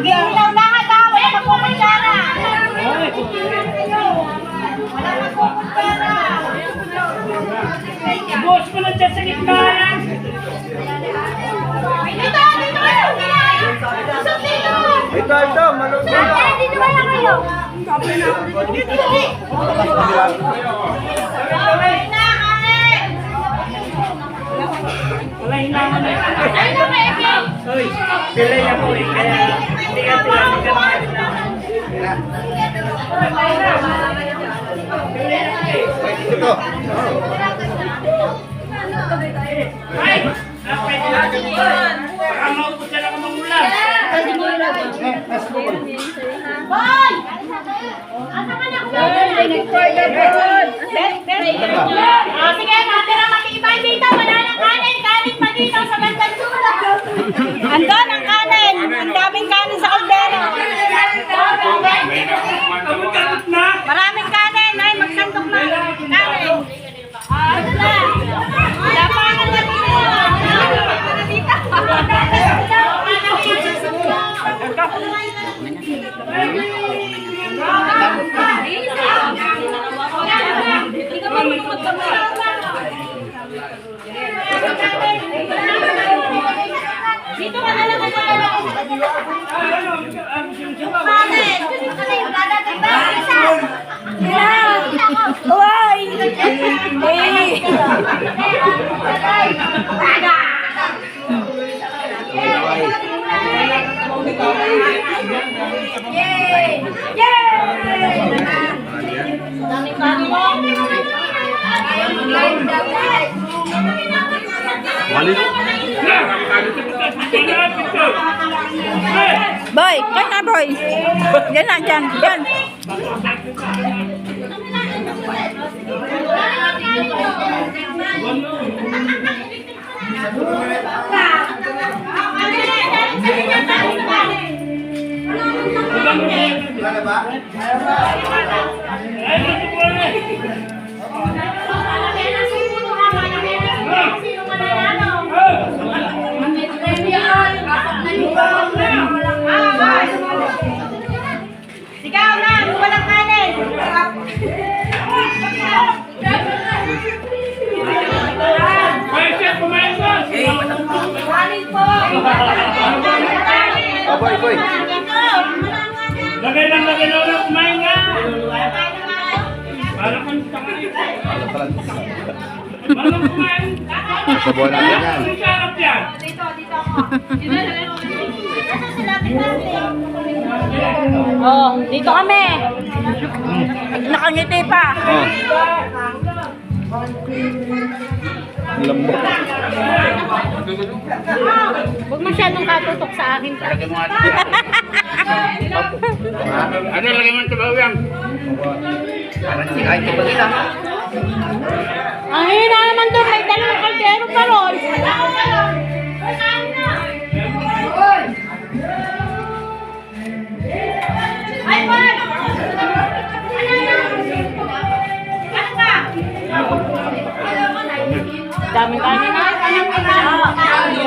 Mag-iilaw lahat ha. Wala magkukutsara. Wala magkukutsara. Boss mo lang dyan sa gitna yan. Dito! Ito, malungkot na. Dito wala kayo. Wala hinangan na. Ayun na, Eke. Uy, pilay ako eh. Kaya hindi ka pinagkakas na. Ito. Ay! Pwede natin yun. Baka maupos na lang ang ulam. Boy! Asa ka na? Sige, natira mag-iibay dito. Wala ng kanin. Kanin pa dito sa bandang sulat. Andun ang kanin. Ang daming kanin sa kaldero. Kapag na. Maraming kanin. Ay, magsandok na. Kanin. Ano na? Lapangan na dito. Dito ka na lang Boy, kan na boy. Yan na, dyan, dyan. Wala ba? Ikaw na, walang kanin. Ay, siya, kumain ka. Kanin po. Boy. Lagay lang ulam. Kumain ka. Parang kang kakain. Parang kumain. Sabuhan natin yan. Ang sarap yan. Oh, dito kami. Nakangiti pa. Lambot. Huwag masyadong katutok sa akin. Ano lagay mo sa bawang? Ang hina naman doon, may dalawang kaldero pa ron.